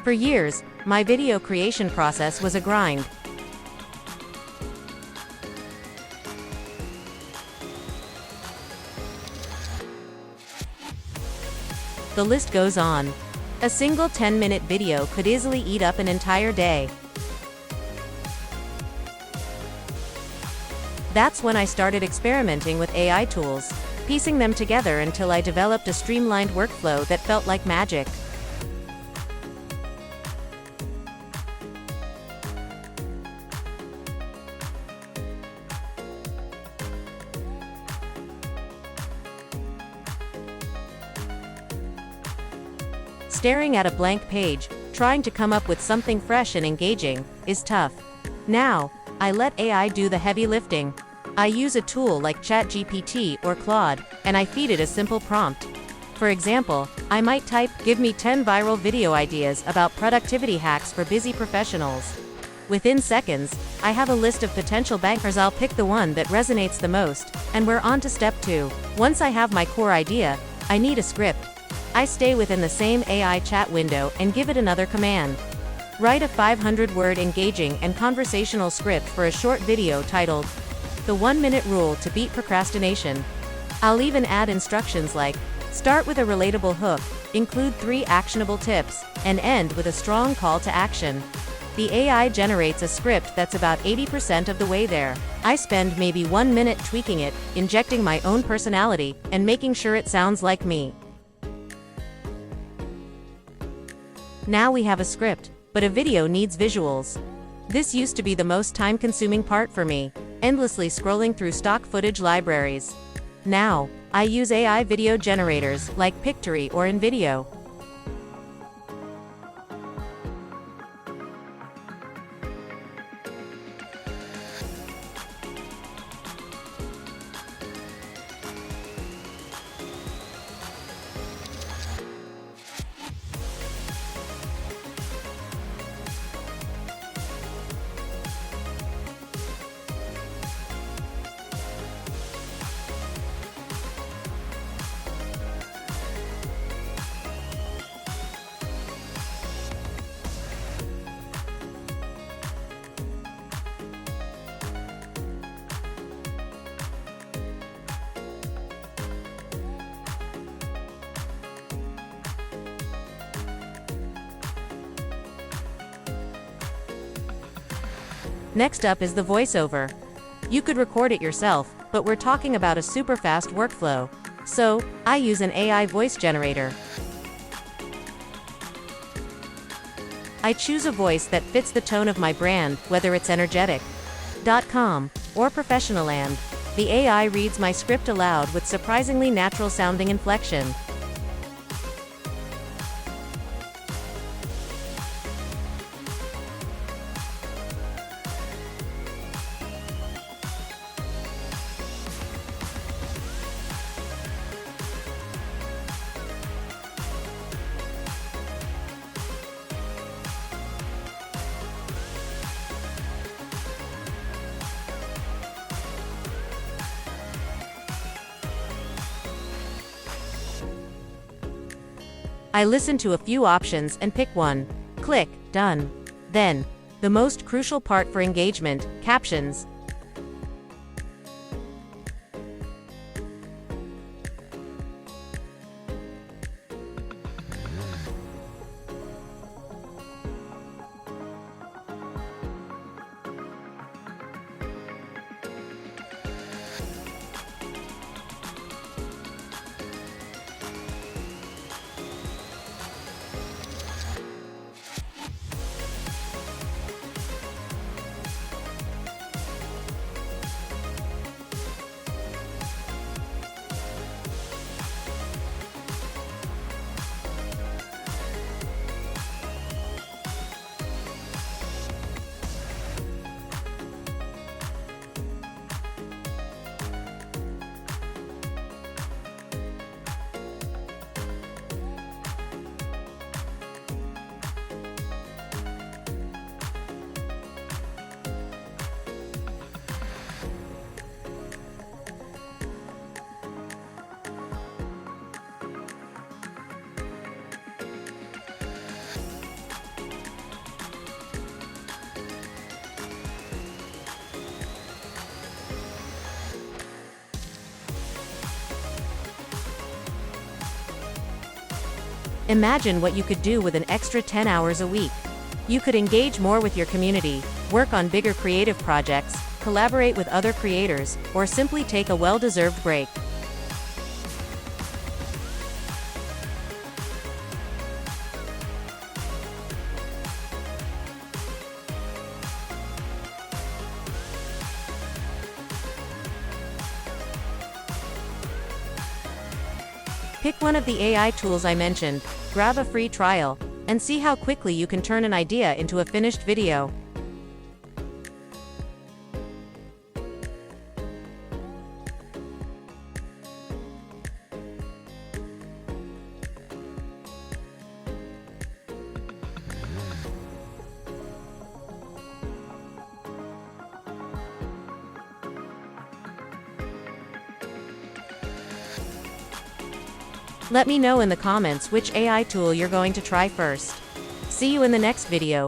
For years, my video creation process was a grind. The list goes on. A single 10-minute video could easily eat up an entire day. That's when I started experimenting with AI tools, piecing them together until I developed a streamlined workflow that felt like magic. Staring at a blank page, trying to come up with something fresh and engaging, is tough. Now, I let AI do the heavy lifting. I use a tool like ChatGPT or Claude, and I feed it a simple prompt. For example, I might type, "Give me 10 viral video ideas about productivity hacks for busy professionals." Within seconds, I have a list of potential bankers. I'll pick the one that resonates the most, and we're on to step 2. Once I have my core idea, I need a script. I stay within the same AI chat window and give it another command. Write a 500-word engaging and conversational script for a short video titled, "The 1-Minute Rule to Beat Procrastination." I'll even add instructions like, start with a relatable hook, include 3 actionable tips, and end with a strong call to action. The AI generates a script that's about 80% of the way there. I spend maybe 1 minute tweaking it, injecting my own personality, and making sure it sounds like me. Now we have a script, but a video needs visuals. This used to be the most time-consuming part for me, endlessly scrolling through stock footage libraries. Now, I use AI video generators like Pictory or InVideo. Next up is the voiceover. You could record it yourself, but we're talking about a super fast workflow. So, I use an AI voice generator. I choose a voice that fits the tone of my brand, whether it's energetic.com or professional, and the AI reads my script aloud with surprisingly natural sounding inflection. I listen to a few options and pick one. Click, done. Then, the most crucial part for engagement, captions. Imagine what you could do with an extra 10 hours a week. You could engage more with your community, work on bigger creative projects, collaborate with other creators, or simply take a well-deserved break. Pick one of the AI tools I mentioned, grab a free trial, and see how quickly you can turn an idea into a finished video. Let me know in the comments which AI tool you're going to try first. See you in the next video.